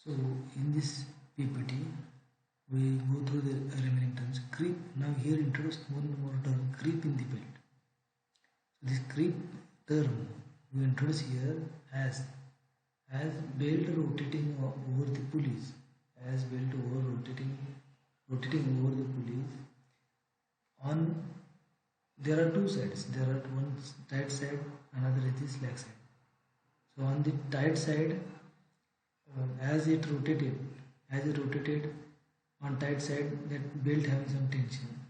So in this PPT, we go through the remaining terms. Creep. Now here introduce one more term, creep in the belt. So this creep term we introduce here as belt rotating over the pulleys, as belt over rotating over the pulleys. On there are two sides. There are one tight side, another is the slack side. So on the tight side, as it rotated on tight side, that belt having some tension.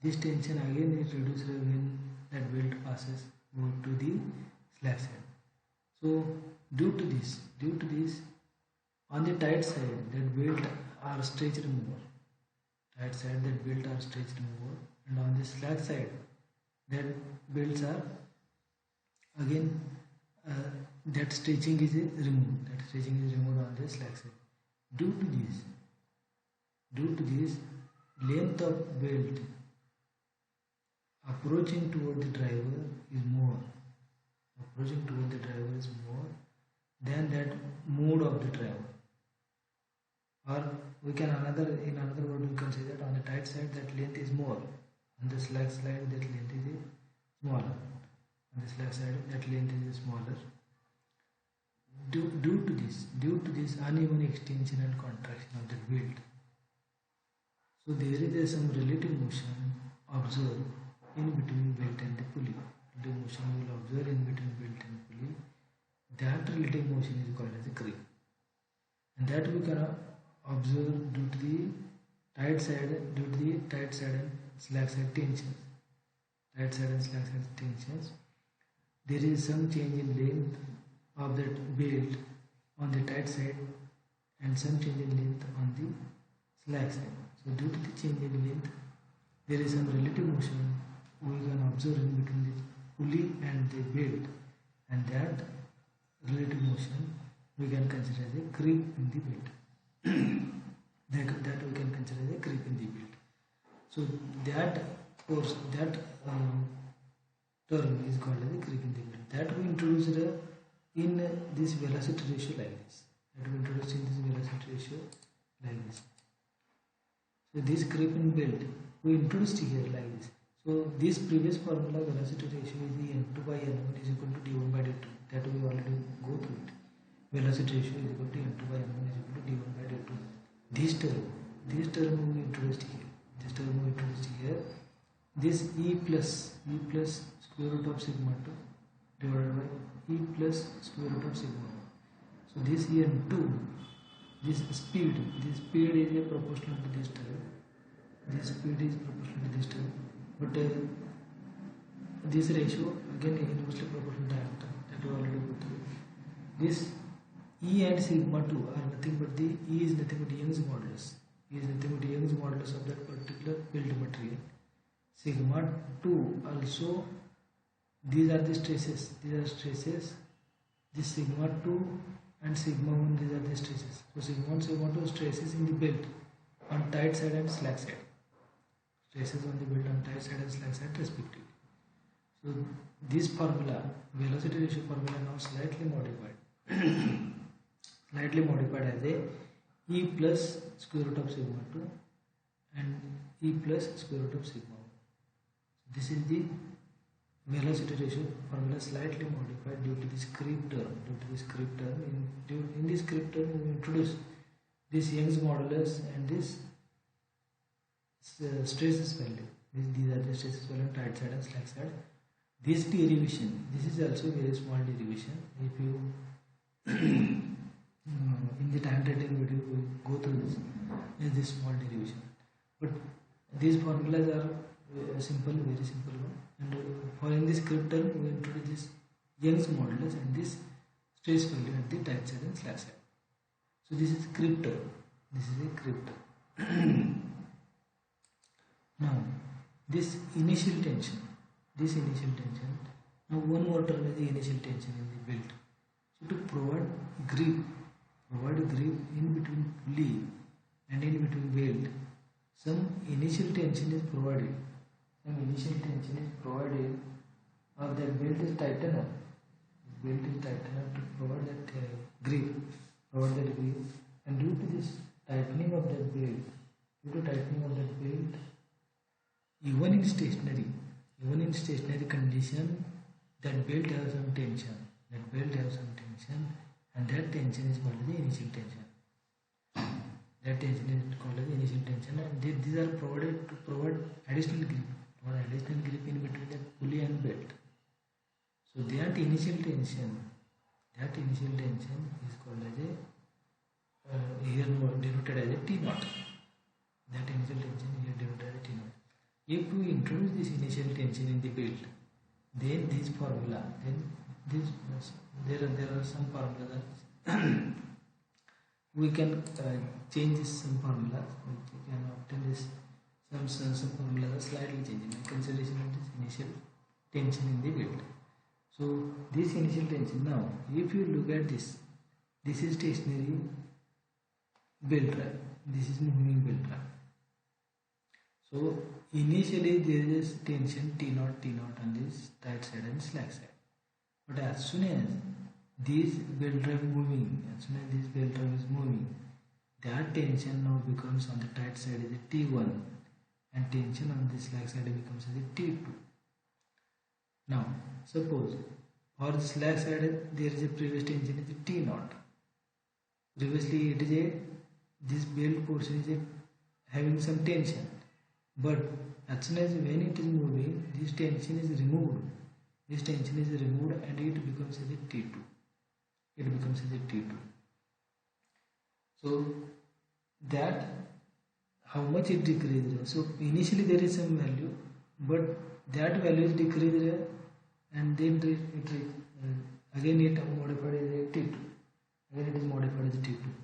This tension again is reduced when that belt passes over to the slack side. So due to this, on the tight side that belt are stretched more. Tight side that belt are stretched more, and on the slack side that belts are again that stretching is removed. That stretching is removed on the slack side. Due to this, length of belt approaching toward the driver is more. Approaching toward the driver is more than that mode of the driver. Or we can in another word we can say that on the tight side that length is more. On the slack side that length is smaller. On the slack side that length is smaller. Due to this uneven extension and contraction of the belt, so there is some relative motion observed in between belt and the pulley. Relative motion you will observe in between belt and pulley. That relative motion is called as a creep, and that we can observe due to the tight side and slack side tensions. Tight side and slack side tensions. There is some change in length of that belt on the tight side and some change in length on the slack side. So due to the change in length, there is some relative motion we can observe in between the pulley and the belt, and that relative motion we can consider as a creep in the belt. that we can consider as a creep in the belt. So that term is called as a creep in the belt. That we introduced in this velocity ratio like this. So this creep in belt we introduced here like this. So this previous formula velocity ratio is the n2 by n1 is equal to d1 by d2. That we already go through it. Velocity ratio is equal to n2 by n1 is equal to d1 by d2. This term we introduced here. This E plus square root of sigma 2 divided by E plus square root of sigma 1. So this n2, this speed is proportional to this term. But this ratio again inversely proportional to that term. That we already go through. This E and sigma 2 are nothing but E is nothing but Young's modulus. E is nothing but Young's modulus of that particular belt material. Sigma 2 also, these are the stresses. This sigma 2 and sigma 1, these are the stresses. So sigma 1, sigma 2 stresses in the belt on tight side and slack side. Stresses on the belt on tight side and slack side respectively. So this formula, velocity ratio formula, now slightly modified as a E plus square root of sigma 2 and E plus square root of sigma 1. So this is the velocity ratio formula slightly modified due to this creep term. In this creep term we introduce this Young's modulus and this stresses value. These are the stresses value on tight side and slack side. This derivation, this is also a very small derivation. If you in the time taken video we go through this small derivation. But these formulas are very simple one. And for in this creep term we introduce this Young's modulus and this stress value at the tight side and slack side. So this is creep term. Now this initial tension. Now one more term is the initial tension in the belt. So to provide grip in between pulley and in between belt, some initial tension is provided. Or that belt is tightened up. To provide that grip. And due to this tightening of that belt, even in stationary condition, that belt has some tension. And that tension is called the initial tension. And these are provided to provide additional grip in between the pulley and belt. So that initial tension is called as here denoted as a T naught. That initial tension here denoted as a T naught. If we introduce this initial tension in the belt, then there are some formulas that we can change some formulas. We can obtain this some formulas slightly changing in consideration of this initial tension in the belt. So this initial tension, now if you look at this is stationary belt drive, this is moving belt drive. So initially there is tension T naught on this tight side and slack side. But as soon as this belt drive is moving, that tension now becomes on the tight side is a T1 and tension on the slack side becomes as a T2. Now suppose for the slack side there is a previous tension is a T naught. Previously it is this belt portion is having some tension, but as soon as when it is moving, this tension is removed. And it becomes as a T2. So that how much it decreased. So initially there is some value, but that value is decreased, and then again it modified as a T2.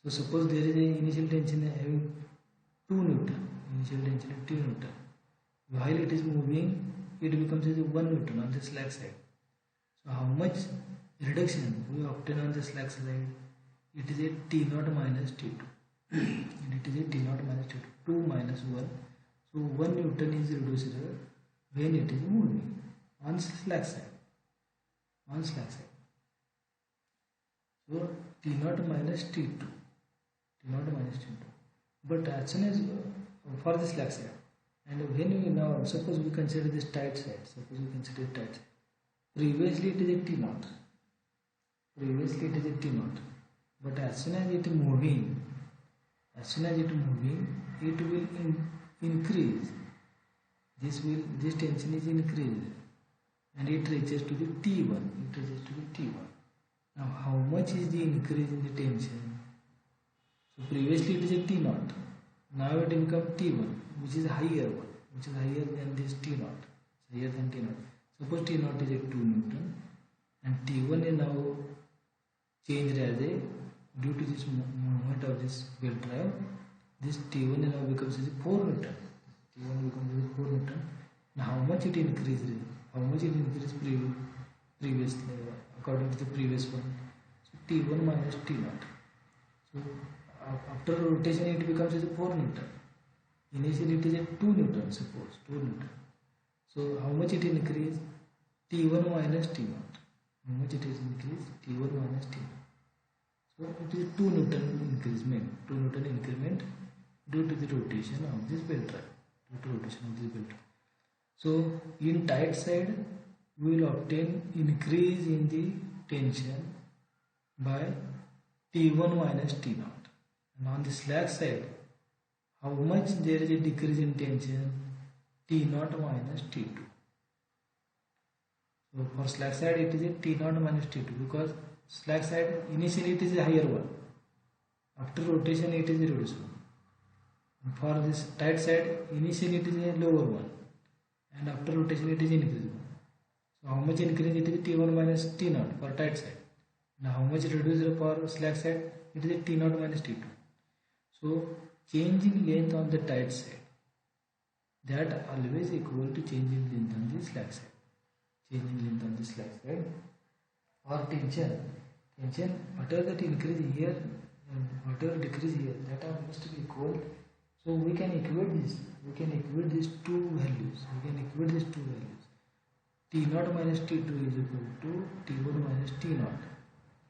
So suppose there is an initial tension having 2 Newton. While it is moving, it becomes as a 1 Newton on the slack side. So how much reduction we obtain on the slack side? It is a T naught minus T2. And it is a T naught minus T2. 2 minus 1. So 1 Newton is reduced when it is moving on slack side. So T naught minus T2. But as soon as for the slack side, and when we now suppose we consider this tight side, previously it is a T naught, but as soon as it is moving, it will increase. This tension is increased, and it reaches to the T1. Now how much is the increase in the tension? So previously it is a T naught. Now it becomes T1, which is higher than this T naught. Suppose T naught is a 2 Newton, and T1 is now changed as a, due to this movement of this belt drive, this T1 now becomes as a 4 Newton. Now how much it increased? Previously, according to the previous one? So T1 minus T naught. So after rotation it becomes as a 4 Newton. Initially it is a 2 Newton, suppose 2 Newton. So how much it increased? T1 minus T naught. How much it is increased? T1 minus T naught. So it is 2 Newton increment due to the rotation of this belt drive. So in tight side we will obtain increase in the tension by T1 minus T naught. And on the slack side, how much there is a decrease in tension? T naught minus T2. So for slack side it is a T naught minus T2, because slack side initially it is a higher one. After rotation it is a reduced one. And for this tight side initially it is a lower one, and after rotation it is increased one. So how much increase? It is T1 minus T naught for tight side. Now how much reduced for slack side? It is a T naught minus T2. So changing length on the tight side, that always equal to changing length on the slack side. Or tension, whatever that increase here and whatever decrease here, that are must be equal. So we can equate these two values. T naught minus T2 is equal to T1 minus T naught.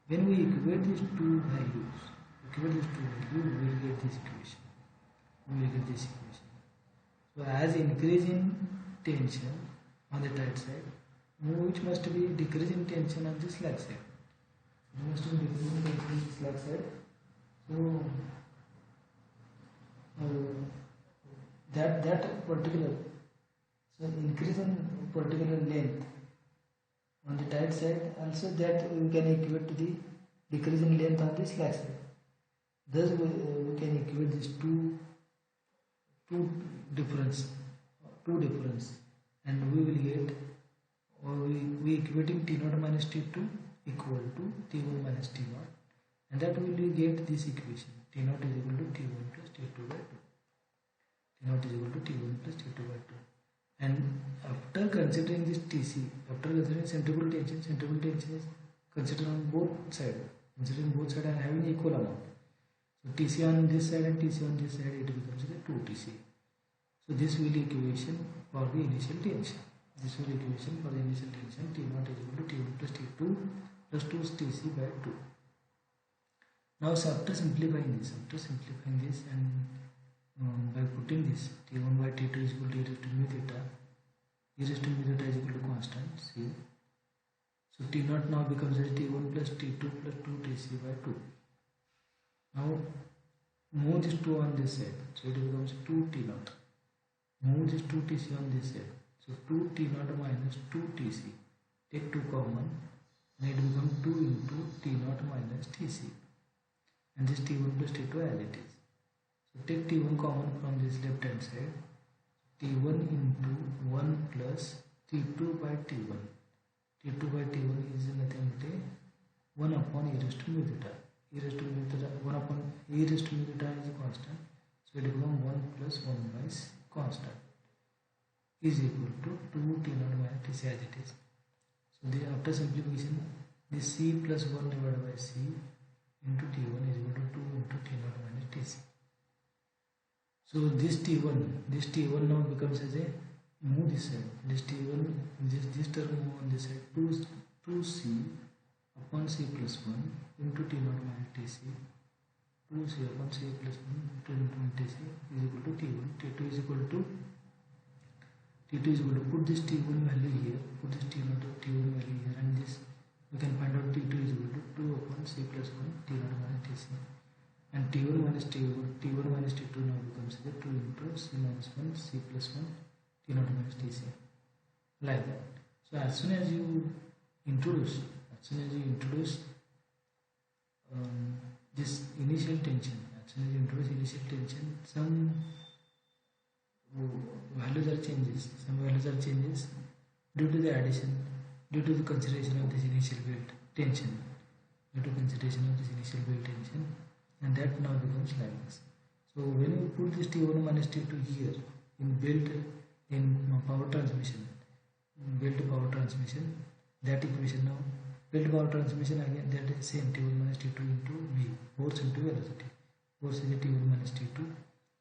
When we equate these two values, equate these two values, we will get this equation. So as increase in tension on the tight side, which must be decrease in tension on the slack side. It must be decrease in tension on the slack side. So that particular, so increase in particular length on the tight side, also that we can equate to the decrease in length on the slack side. Thus we can equate these two difference, and we will get, or we equating T0 minus T2 equal to T1 minus T0, and that will get this equation. T0 is equal to T1 plus T2 by 2. T0 is equal to T1 plus T2 by 2. And after considering this TC, after considering centrifugal tension is considered on both sides. Considering both sides and having equal amount. So TC on this side and TC on this side, it becomes the 2TC. So this will be equation for the initial tension. This will be equation for the initial tension. T0 is equal to T1 plus T2 plus 2TC by 2. Now so after simplifying this and by putting this T1 by T2 is equal to e raised to mu theta. E raised to mu theta is equal to constant C. So T0 now becomes as T1 plus T2 plus 2TC by 2. Now move this 2 on this side, so it becomes 2T0. Move this 2TC on this side, so 2T0 minus 2TC. Take 2 common, and it becomes 2 into T0 minus TC. And this T1 plus T2 as it is. So take T1 common from this left hand side. T1 into 1 plus T2 by T1. T2 by T1 is nothing but 1 upon e raised to mu theta. E raised to mu theta, 1 upon e raised to mu theta is a constant. So it becomes 1 plus 1 by constant is equal to 2T0 minus TC as it is. So after simplification, this C plus 1 divided by C into T1 is equal to 2 into T0 minus TC. So this T1 now becomes as a move this side. This T1, this term move on this side, 2C upon C plus 1 into T0 minus TC. 2C upon C plus 1 into TC is equal to T1. T2 is equal to put this T1 value here, put this T0 T1 value here, and this we can find out T2 is equal to 2 upon C plus 1 T0 minus TC. And T1 minus T2 now becomes 2 into C minus 1 C plus 1 T0 minus TC. Like that. So as soon as you introduce this initial tension, some values are changes due to the addition, due to the consideration of this initial build tension, and that now becomes like this. So when you put this T1 minus T2 here in power transmission, that equation now, built power transmission again, that is same T1 minus T2 into V, force into velocity. Force is T1 minus T2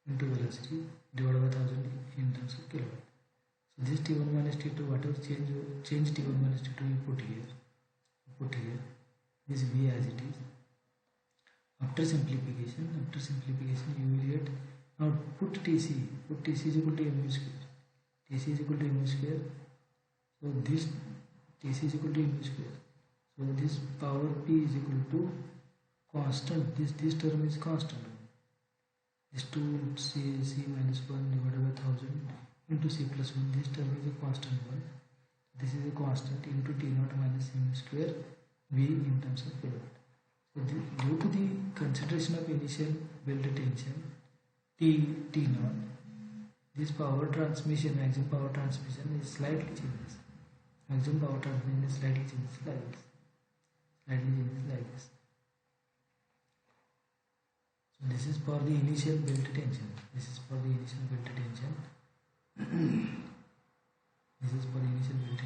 into velocity divided by 1000 in terms of kilowatt. So this T1 minus T2, whatever change T1 minus T2 you put here, this V as it is. After simplification you will get, now put TC is equal to mu square. So this TC is equal to mu square. So this power P is equal to constant, this term is constant. This 2C minus 1 divided by 1000 into C plus 1, this term is a constant one. This is a constant into T0 minus mu square V in terms of kilowatt. So due to the consideration of initial build tension T0, this power transmission, maximum power transmission is slightly changes. Maximum power transmission is slightly changes like this. So this is for the initial build tension. And this is for initial build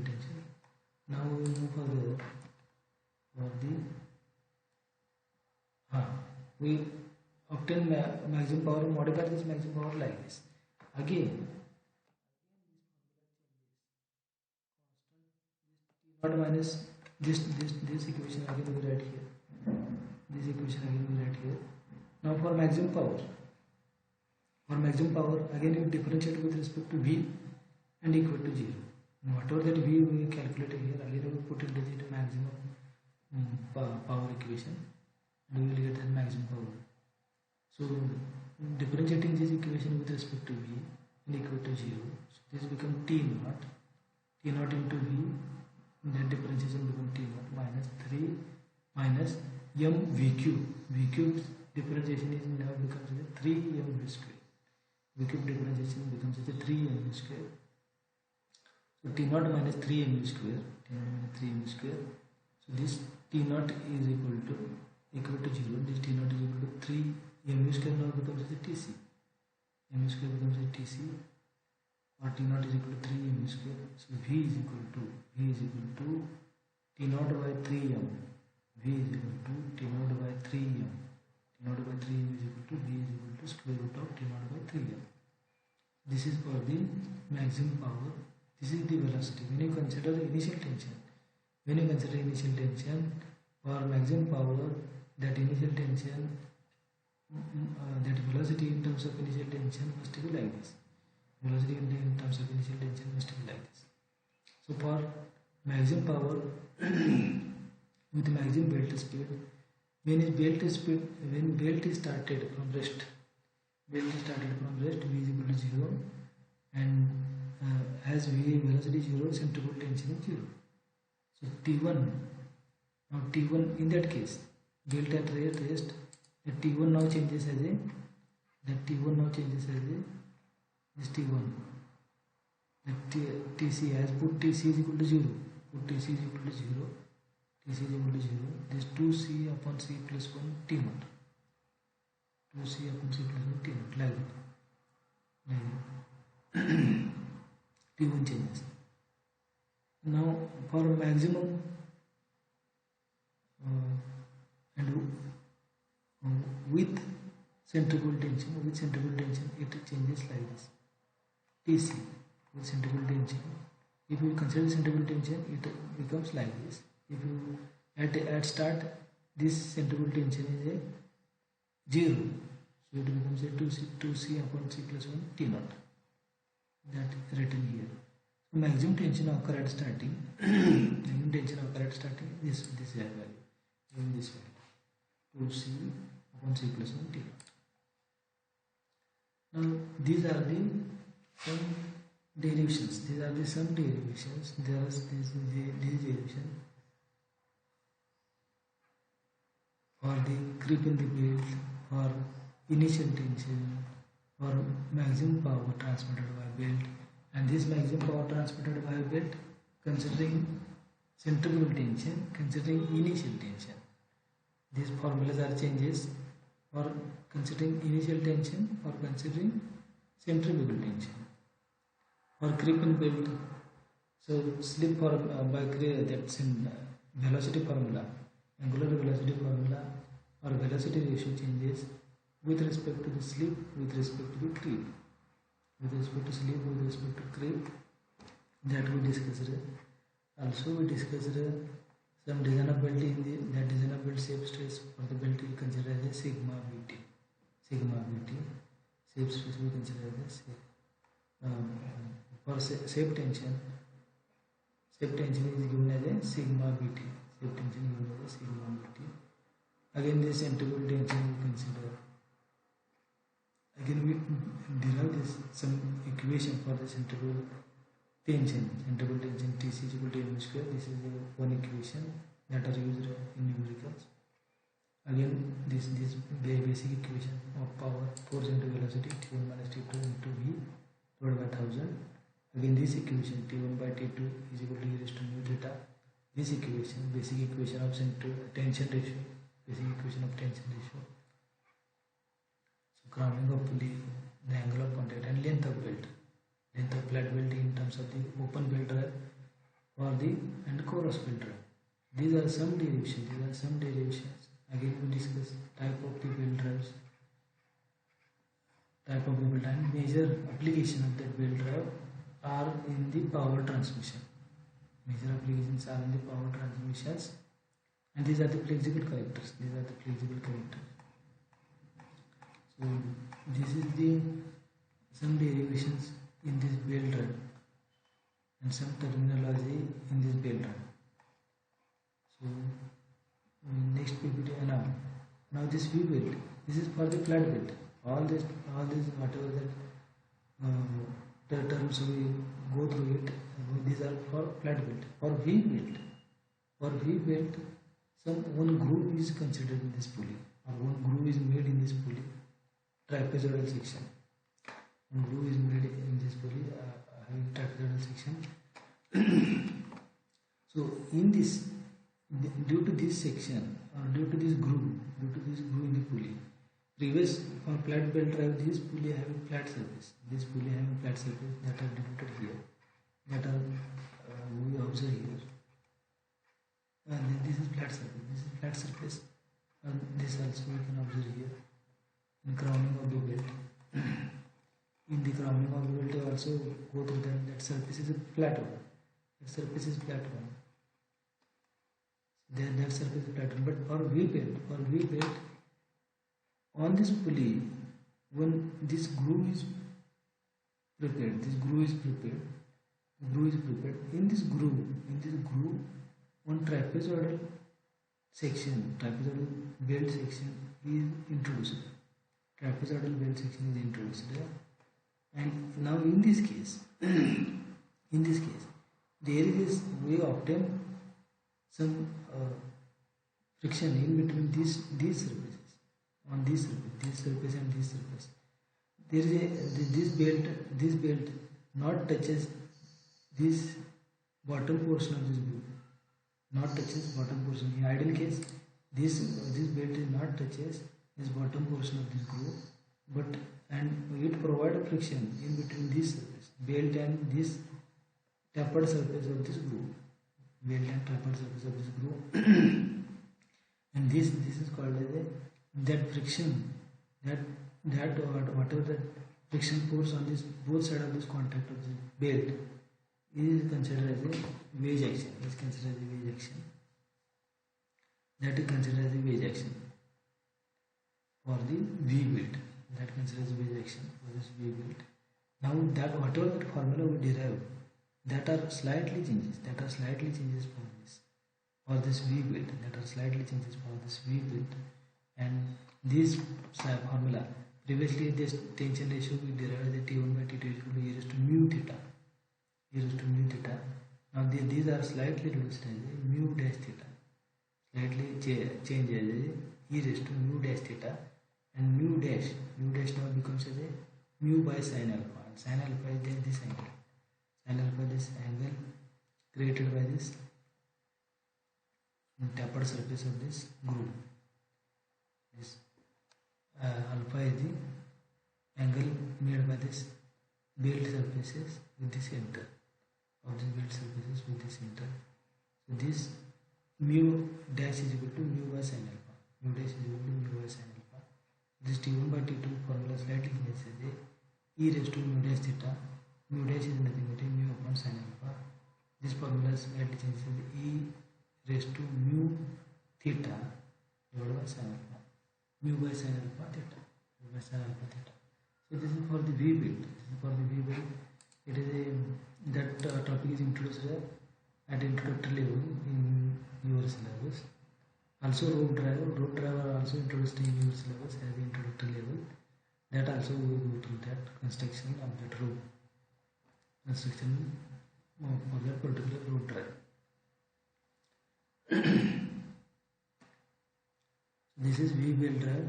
tension. Now we will move further for the we obtain maximum power, modify this maximum power like this. Again Not minus this equation again we write here. This equation again we write here. Now for maximum power. For maximum power again you differentiate with respect to V and equal to 0. Now whatever that V we calculated here, again we put into the maximum power equation and we will get the maximum power. So differentiating this equation with respect to V and equal to 0. So this become T naught into V, that differentiation become T naught minus 3 minus m V cube. V cube differentiation is now becomes 3 m V square. V cube differentiation becomes 3 m V square. So T naught minus 3 m V square. T naught minus 3 m V square. So this T naught is equal to 0. This T naught is equal to 3 m V square now becomes the TC. M V square becomes a TC. Or T naught is equal to 3 m V square. So V is equal to T naught by 3m. V is equal to T naught by 3m. T naught by 3m is equal to V is equal to square root of T naught by 3m. This is for the maximum power. This is the velocity. When you consider initial tension, for maximum power, that initial tension, that velocity in terms of initial tension must be like this. Velocity in terms of initial tension must be like this. So for maximum power with maximum belt speed, when belt is started from rest, V is equal to 0, and as V velocity 0, centrifugal tension is 0. So T1, now T1 in that case, belt at rest, the T1 now changes as a, this T1, the TC, as put TC is equal to 0, this 2C upon C plus 1 T naught, 2C upon C plus 1 T naught, like that. T1 changes. Now for maximum and with centrifugal tension, it changes like this. TC with centrifugal tension. If you consider centrifugal tension, it becomes like this. If you at start, this centrifugal tension is a 0, so it becomes a 2C upon C plus 1 T naught. That is written here. So maximum tension occur at starting. This value, in this value, 2C upon C plus 1 T naught. Now these are the some derivations. There is this derivation for the creep in the belt, for initial tension, for maximum power transmitted by belt, and this maximum power transmitted by belt considering centrifugal tension, considering initial tension. These formulas are changes for considering initial tension, for considering centrifugal tension. For creep in belt, so slip for that's in velocity formula, angular velocity formula, or velocity ratio changes with respect to the slip, with respect to the creep, with respect to slip, with respect to creep, that we discussed. Also we discussed some design of belt. In that design of belt shape stress for the belt we consider as a sigma Vt. Shape stress we consider as a for shape tension is given as a sigma Vt. Shape tension is given as a sigma Vt. Again this centrifugal tension we consider. Again we derive this some equation for the centrifugal tension. TC is equal to m square. This is the one equation that are used in numericals. Again this basic equation of power, force into velocity, T1 minus T2 into V divided by 1000. Again this equation T1 by T2 is equal to e raised to mu theta. This equation, basic equation of tension ratio, So crowning of pulley, the angle of contact, and length of belt. Length of flat belt in terms of the open belt drive or the and chorus belt drive. These are some derivations. Again we discuss type of the belt drives, and major application of that belt drive are in the power transmission. Major applications are in the power transmissions, and these are the flexible characters. So this is the some derivations in this belt drive and some terminology in this belt drive. So next PPT now this V belt. This is for the flat belt. All this whatever that the terms we go through it. These are for flat belt. For V belt, some one groove is considered in this pulley, or one groove is made in this pulley, trapezoidal section. One groove is made in this pulley, having trapezoidal section. So in this, due to this section or due to this groove in the pulley, previous for flat belt drive, this pulley having flat surface. This pulley having flat surface that are denoted here, that are we observe here. And this is flat surface. And this also we can observe here in crowning of the belt. In the crowning of the belt, also go through that surface is a flat one. That surface is flat one. Then that surface is flat one. But for V belt, on this pulley, when this groove is prepared, in this groove, one trapezoidal belt section is introduced. And now in this case, there is we obtain some friction in between these surfaces, on this surface and this surface. There is this belt not touches this bottom portion of this groove. Not touches bottom portion. In ideal case, this belt is not touches this bottom portion of this groove, and it provides friction in between this surface, belt and this tapered surface of this groove, and this is called as that friction, that whatever that friction force on this both sides of this contact of this belt is considered as a wedge action. That is considered as a wedge action for the V belt. That considers wedge action for this V belt. Now that whatever that formula we derive, that are slightly changes for this V belt. And this formula, previously this tension ratio we derived the T1 by T2 is equal to e raised to mu theta. Now these are slightly reduced as a mu dash theta. Slightly change as a e raised to mu dash theta, and mu dash now becomes as a mu by sin alpha. And sin alpha is then this angle. This angle created by this tapered surface of this groove. This alpha is the angle made by this belt surfaces with the center of this belt surfaces with the center. So this mu dash is equal to mu by sin alpha. This T1 by T2 formula slightly changes as e raised to mu dash theta. Mu dash is nothing but mu upon sin alpha. This formula slightly changes as e raised to mu theta divided by sin alpha. Mu by sin alpha theta. So this is for the V belt. It is that topic is introduced at introductory level in your syllabus. Also rope drive are also introduced in your syllabus as the introductory level. That also we will go through that construction of that rope. Construction for that particular rope drive. This is V belt drive.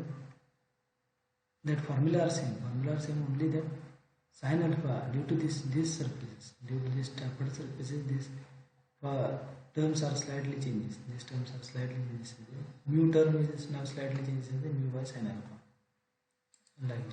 That formula are same only that sin alpha due to this surfaces, due to this tapered surfaces, these terms are slightly changes. Mu term is now slightly changes as the mu by sin alpha. Like